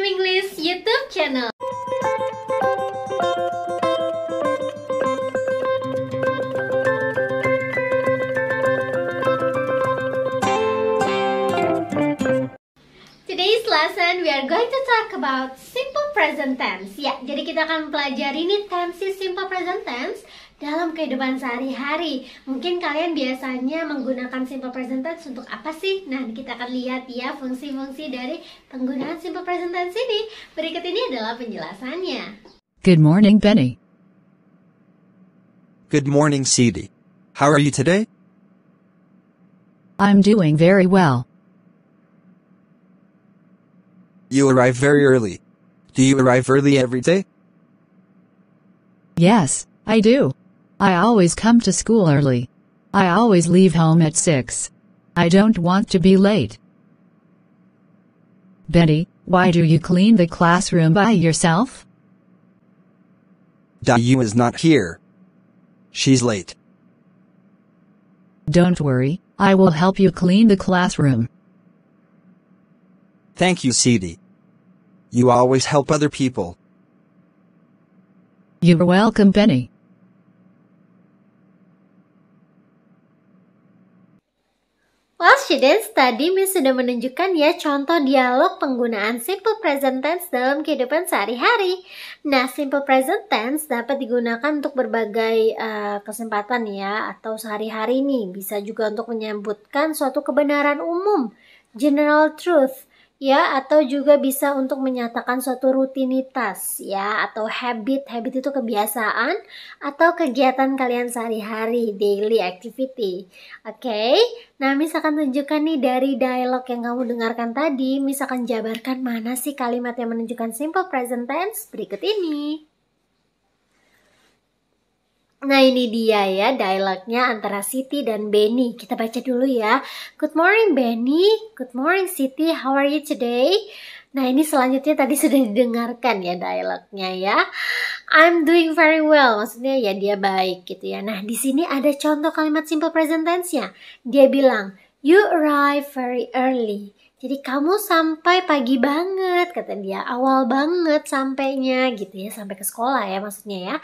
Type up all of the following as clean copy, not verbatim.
Dream English YouTube channel. Today's lesson we are going to talk about simple present tense. Ya, jadi kita akan pelajari nih tenses simple present tense dalam kehidupan sehari-hari. Mungkin kalian biasanya menggunakan simple present tense untuk apa sih? Nah, kita akan lihat ya fungsi-fungsi dari penggunaan simple present tense ini. Berikut ini adalah penjelasannya. Good morning, Benny. Good morning, Sidi. How are you today? I'm doing very well. You arrive very early. Do you arrive early every day? Yes, I do. I always come to school early. I always leave home at 6. I don't want to be late. Benny, why do you clean the classroom by yourself? Dayu is not here. She's late. Don't worry, I will help you clean the classroom. Thank you, Sidi. You always help other people. You're welcome, Benny. Well, students, tadi Miss sudah menunjukkan ya contoh dialog penggunaan simple present tense dalam kehidupan sehari-hari. Nah, simple present tense dapat digunakan untuk berbagai kesempatan ya, atau sehari-hari nih. Bisa juga untuk menyebutkan suatu kebenaran umum, general truth, ya, atau juga bisa untuk menyatakan suatu rutinitas ya, atau habit itu kebiasaan atau kegiatan kalian sehari-hari, daily activity. Oke, nah Miss akan tunjukkan nih dari dialog yang kamu dengarkan tadi, Miss akan jabarkan mana sih kalimat yang menunjukkan simple present tense berikut ini. Nah, ini dia ya dialognya antara Siti dan Benny. Kita baca dulu ya. Good morning Benny. Good morning Siti. How are you today? Nah, ini selanjutnya tadi sudah didengarkan ya dialognya ya. I'm doing very well. Maksudnya ya dia baik gitu ya. Nah, di sini ada contoh kalimat simple present tense-nya. Dia bilang, you arrive very early. Jadi kamu sampai pagi banget, kata dia, awal banget sampainya gitu ya, sampai ke sekolah ya maksudnya ya.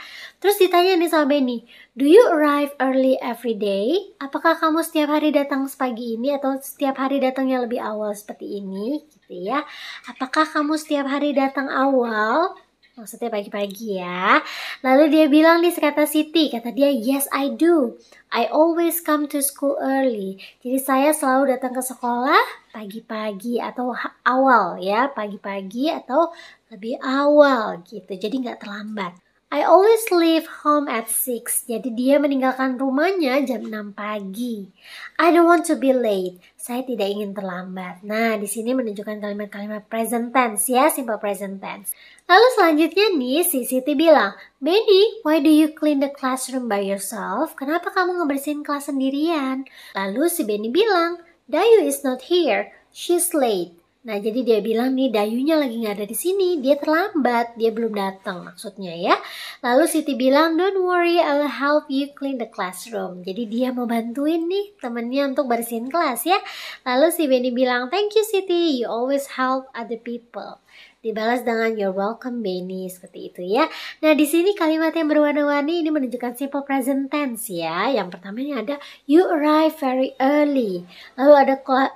Terus ditanya nih sama Benny, do you arrive early every day? Apakah kamu setiap hari datang sepagi ini atau setiap hari datangnya lebih awal seperti ini gitu ya. Apakah kamu setiap hari datang awal? Maksudnya pagi-pagi ya. Lalu dia bilang nih kata Siti, kata dia, yes I do. I always come to school early. Jadi saya selalu datang ke sekolah pagi-pagi atau awal ya, pagi-pagi atau lebih awal gitu. Jadi nggak terlambat. I always leave home at 6. Jadi dia meninggalkan rumahnya jam 6 pagi. I don't want to be late. Saya tidak ingin terlambat. Nah, di sini menunjukkan kalimat-kalimat present tense ya, simple present tense. Lalu selanjutnya nih, si Siti bilang, Benny, why do you clean the classroom by yourself? Kenapa kamu ngebersihin kelas sendirian? Lalu si Benny bilang, Dayu is not here. She's late. Nah, jadi dia bilang nih, Dayunya lagi nggak ada di sini, dia terlambat, dia belum datang maksudnya ya. Lalu Siti bilang, don't worry, I will help you clean the classroom. Jadi dia mau bantuin nih temennya untuk bersihin kelas ya. Lalu si Benny bilang, thank you Siti, you always help other people. Dibalas dengan you're welcome Benny, seperti itu ya. Nah, di sini kalimat yang berwarna-warni ini menunjukkan simple present tense ya. Yang pertama ini ada you arrive very early. Lalu ada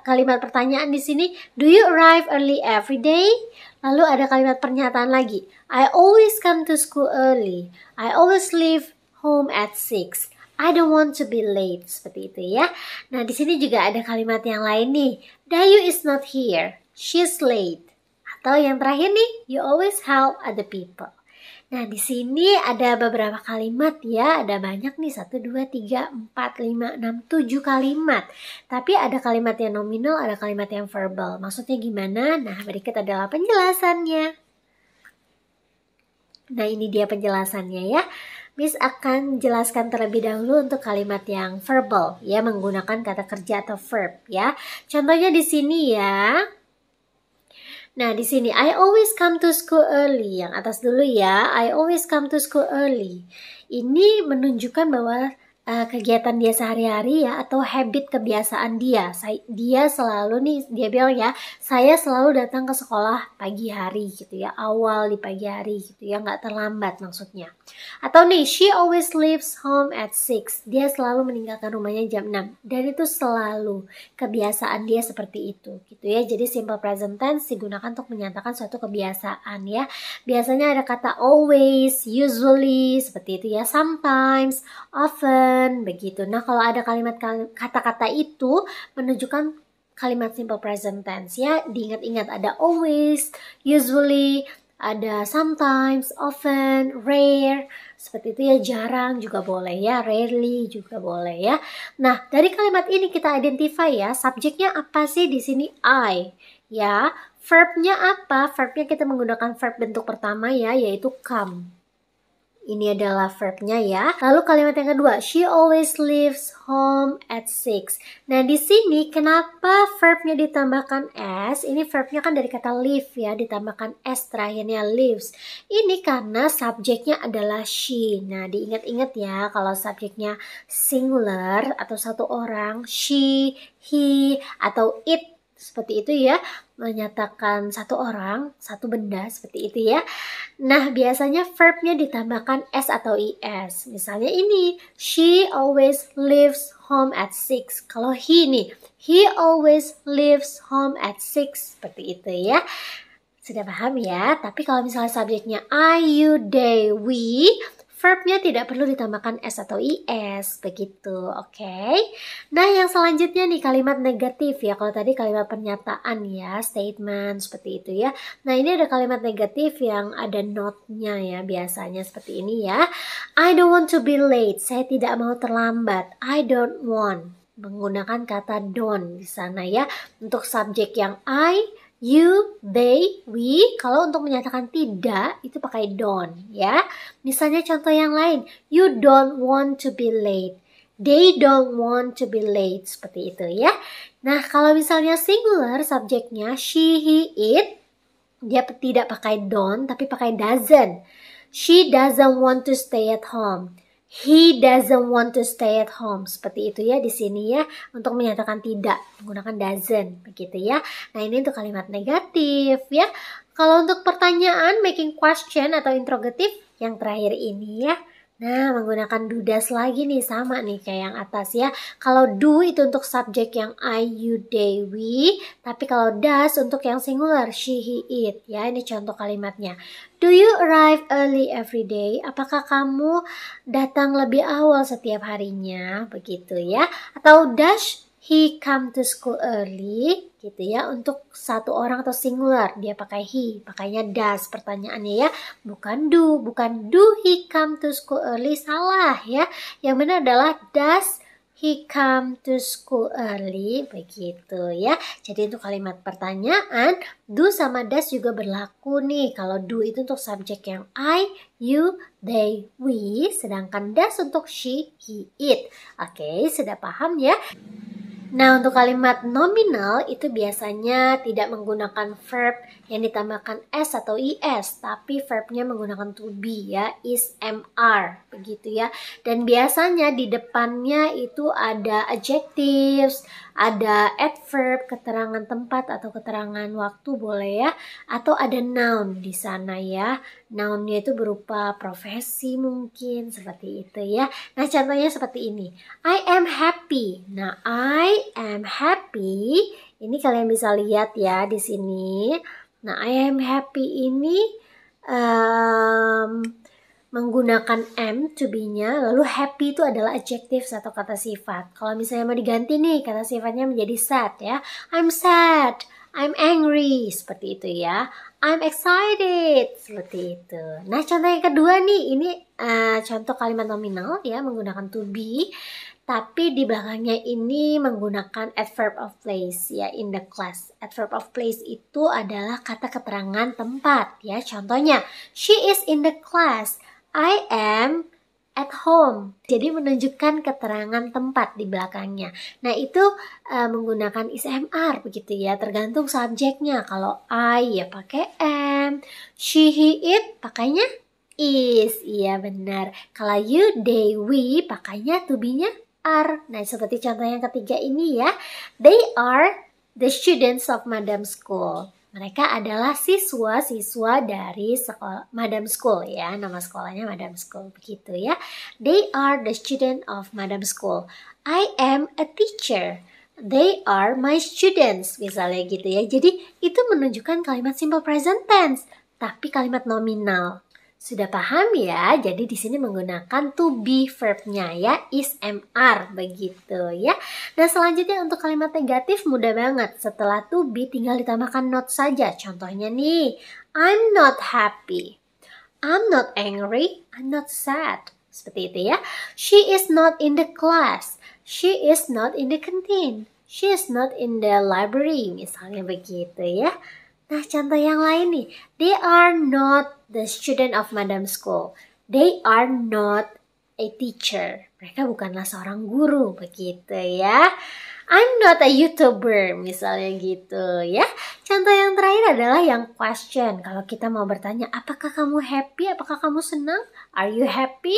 kalimat pertanyaan di sini, do you arrive early every day? Lalu ada kalimat pernyataan lagi, I always come to school early. I always leave home at 6. I don't want to be late, seperti itu ya. Nah, di sini juga ada kalimat yang lain nih. Dayu is not here. She's late. Atau yang terakhir nih, you always help other people. Nah, di sini ada beberapa kalimat ya, ada banyak nih, 1, 2, 3, 4, 5, 6, 7 kalimat. Tapi ada kalimat yang nominal, ada kalimat yang verbal. Maksudnya gimana? Nah, berikut adalah penjelasannya. Nah, ini dia penjelasannya ya. Miss akan jelaskan terlebih dahulu untuk kalimat yang verbal ya, menggunakan kata kerja atau verb ya. Contohnya di sini ya. Nah, di sini I always come to school early. Yang atas dulu ya. I always come to school early. Ini menunjukkan bahwa kegiatan dia sehari-hari ya, atau habit kebiasaan dia. Dia selalu nih, dia bilang ya, saya selalu datang ke sekolah pagi hari gitu ya, awal di pagi hari gitu ya, nggak terlambat maksudnya. Atau nih, she always leaves home at 6. Dia selalu meninggalkan rumahnya jam 6. Dan itu selalu kebiasaan dia seperti itu gitu ya. Jadi simple present tense digunakan untuk menyatakan suatu kebiasaan ya. Biasanya ada kata always, usually, seperti itu ya, sometimes, often, begitu. Nah, kalau ada kalimat kata-kata itu menunjukkan kalimat simple present tense ya. Diingat-ingat ada always, usually, ada sometimes, often, rare, seperti itu ya, jarang juga boleh ya, rarely juga boleh ya. Nah, dari kalimat ini kita identify ya, subjeknya apa sih di sini? I ya. Verbnya apa? Verbnya kita menggunakan verb bentuk pertama ya, yaitu come. Ini adalah verbnya ya. Lalu kalimat yang kedua, she always leaves home at 6. Nah, di sini kenapa verbnya ditambahkan s? Ini verbnya kan dari kata leave ya, ditambahkan s terakhirnya leaves. Ini karena subjeknya adalah she. Nah, diingat-ingat ya, kalau subjeknya singular atau satu orang, she, he, atau it, seperti itu ya, menyatakan satu orang, satu benda, seperti itu ya. Nah, biasanya verbnya ditambahkan s atau is. Misalnya ini, she always leaves home at 6. Kalau he nih, he always leaves home at 6. Seperti itu ya. Sudah paham ya? Tapi kalau misalnya subjeknya I, you, they, we, verbnya tidak perlu ditambahkan s atau is, begitu, oke? Nah, yang selanjutnya nih kalimat negatif ya. Kalau tadi kalimat pernyataan ya, statement seperti itu ya. Nah, ini ada kalimat negatif yang ada not-nya ya, biasanya seperti ini ya. I don't want to be late. Saya tidak mau terlambat. I don't want. Menggunakan kata don't di sana ya. Untuk subjek yang I, you, they, we. Kalau untuk menyatakan tidak, itu pakai don't ya. Misalnya contoh yang lain, you don't want to be late. They don't want to be late. Seperti itu ya. Nah, kalau misalnya singular, subjeknya she, he, it, dia tidak pakai don't, tapi pakai doesn't. She doesn't want to stay at home. He doesn't want to stay at home. Seperti itu ya di sini ya, untuk menyatakan tidak menggunakan doesn't, begitu ya. Nah, ini untuk kalimat negatif ya. Kalau untuk pertanyaan making question atau interrogative yang terakhir ini ya. Nah, menggunakan do does lagi nih, sama nih kayak yang atas ya. Kalau do itu untuk subjek yang I, you, they, we. Tapi kalau does untuk yang singular, she, he, it ya. Ini contoh kalimatnya. Do you arrive early every day? Apakah kamu datang lebih awal setiap harinya? Begitu ya. Atau does he come to school early? Gitu ya. Untuk satu orang atau singular, dia pakai he, pakainya does pertanyaannya ya. Bukan do he come to school early, salah ya. Yang benar adalah does he come to school early, begitu ya. Jadi untuk kalimat pertanyaan, do sama does juga berlaku nih. Kalau do itu untuk subjek yang I, you, they, we. Sedangkan does untuk she, he, it. Oke, sudah paham ya? Nah, untuk kalimat nominal itu biasanya tidak menggunakan verb yang ditambahkan s atau is, tapi verbnya menggunakan to be ya, is, are, begitu ya. Dan biasanya di depannya itu ada adjectives, ada adverb, keterangan tempat atau keterangan waktu boleh ya, atau ada noun di sana ya. Nounnya itu berupa profesi mungkin, seperti itu ya. Nah, contohnya seperti ini. I am happy. Nah, I am happy. Ini kalian bisa lihat ya di sini. Nah, I am happy ini menggunakan am to be-nya, lalu happy itu adalah adjective atau kata sifat. Kalau misalnya mau diganti nih, kata sifatnya menjadi sad ya. I'm sad, I'm angry, seperti itu ya. I'm excited, seperti itu. Nah, contoh yang kedua nih, ini contoh kalimat nominal ya, menggunakan to be. Tapi di belakangnya ini menggunakan adverb of place ya, in the class. Adverb of place itu adalah kata keterangan tempat ya. Contohnya, she is in the class. I am at home. Jadi menunjukkan keterangan tempat di belakangnya. Nah, itu menggunakan is/am begitu ya, tergantung subjeknya. Kalau I ya pakai am, she, he, it pakainya is. Iya benar. Kalau you, they, we, pakainya to be-nya are. Nah, seperti contoh yang ketiga ini ya. They are the students of Madam School. Mereka adalah siswa-siswa dari sekolah Madam School ya. Nama sekolahnya Madam School begitu ya. They are the student of Madam School. I am a teacher. They are my students. Misalnya gitu ya. Jadi itu menunjukkan kalimat simple present tense, tapi kalimat nominal. Sudah paham ya? Jadi di sini menggunakan to be verb-nya ya, is, am, are begitu ya. Nah, selanjutnya untuk kalimat negatif mudah banget. Setelah to be tinggal ditambahkan not saja. Contohnya nih, I'm not happy. I'm not angry. I'm not sad. Seperti itu ya. She is not in the class. She is not in the canteen. She is not in the library. Misalnya begitu ya. Nah, contoh yang lain nih. They are not the student of Madam School. They are not a teacher. Mereka bukanlah seorang guru, begitu ya. I'm not a YouTuber, misalnya gitu ya. Contoh yang terakhir adalah yang question. Kalau kita mau bertanya, apakah kamu happy? Apakah kamu senang? Are you happy?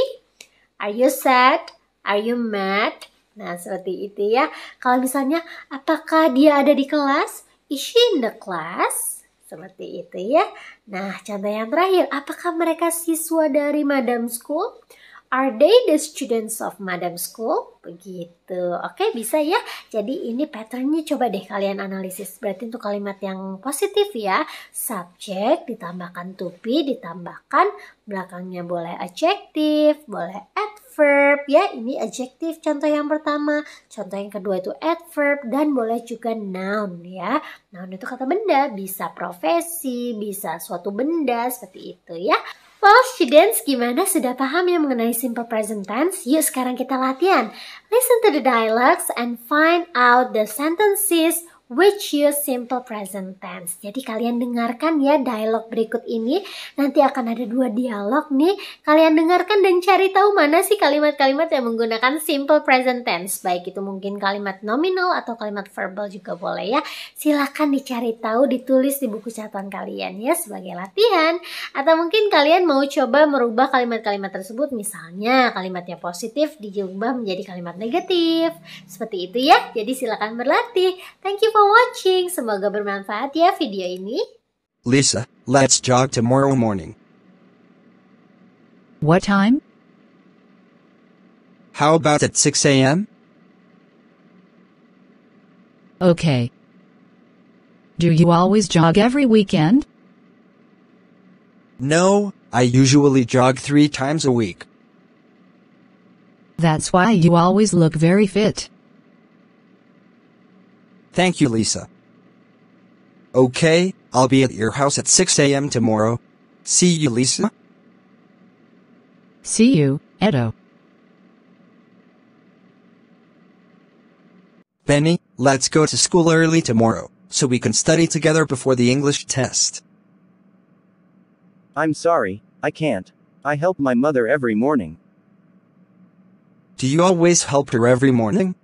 Are you sad? Are you mad? Nah, seperti itu ya. Kalau misalnya, apakah dia ada di kelas? Is she in the class? Seperti itu ya. Nah, contoh yang terakhir, apakah mereka siswa dari Madam School? Are they the students of Madam School? Begitu. Oke, bisa ya. Jadi ini patternnya coba deh kalian analisis. Berarti untuk kalimat yang positif ya. Subject ditambahkan to be, ditambahkan belakangnya boleh adjective, boleh adverb ya. Ini adjective contoh yang pertama. Contoh yang kedua itu adverb dan boleh juga noun ya. Noun itu kata benda, bisa profesi, bisa suatu benda seperti itu ya. Well, students, gimana? Sudah paham ya mengenai simple present tense? Yuk sekarang kita latihan. Listen to the dialogues and find out the sentences which use simple present tense. Jadi kalian dengarkan ya dialog berikut ini. Nanti akan ada 2 dialog nih. Kalian dengarkan dan cari tahu mana sih kalimat-kalimat yang menggunakan simple present tense. Baik itu mungkin kalimat nominal atau kalimat verbal juga boleh ya. Silahkan dicari tahu, ditulis di buku catatan kalian ya sebagai latihan. Atau mungkin kalian mau coba merubah kalimat-kalimat tersebut. Misalnya kalimatnya positif diubah menjadi kalimat negatif. Seperti itu ya. Jadi silakan berlatih. Thank you for watching. Semoga bermanfaat ya video ini. Lisa, let's jog tomorrow morning. What time? How about at 6 a.m.? Okay. Do you always jog every weekend? No, I usually jog 3 times a week. That's why you always look very fit. Thank you, Lisa. Okay, I'll be at your house at 6 a.m. tomorrow. See you, Lisa. See you, Edo. Benny, let's go to school early tomorrow, so we can study together before the English test. I'm sorry, I can't. I help my mother every morning. Do you always help her every morning?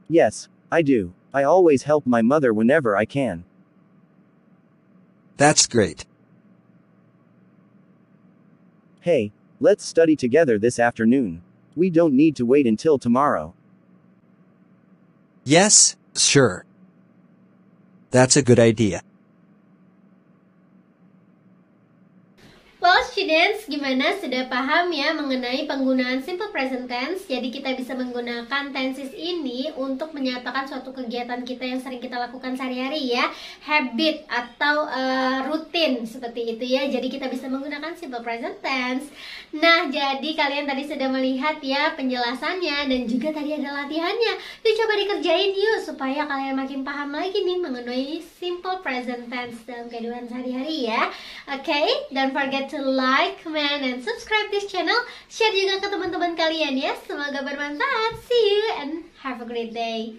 Yes, I do. I always help my mother whenever I can. That's great. Hey, let's study together this afternoon. We don't need to wait until tomorrow. Yes, sure. That's a good idea. Well, students, gimana? Sudah paham ya mengenai penggunaan simple present tense? Jadi kita bisa menggunakan tenses ini untuk menyatakan suatu kegiatan kita yang sering kita lakukan sehari-hari ya. Habit atau rutin seperti itu ya. Jadi kita bisa menggunakan simple present tense. Nah, jadi kalian tadi sudah melihat ya penjelasannya dan juga tadi ada latihannya. Yuk coba dikerjain yuk supaya kalian makin paham lagi nih mengenai simple present tense dalam kehidupan sehari-hari ya. Okay, don't forget to like, comment, and subscribe this channel. Share juga ke teman-teman kalian ya. Semoga bermanfaat. See you and have a great day.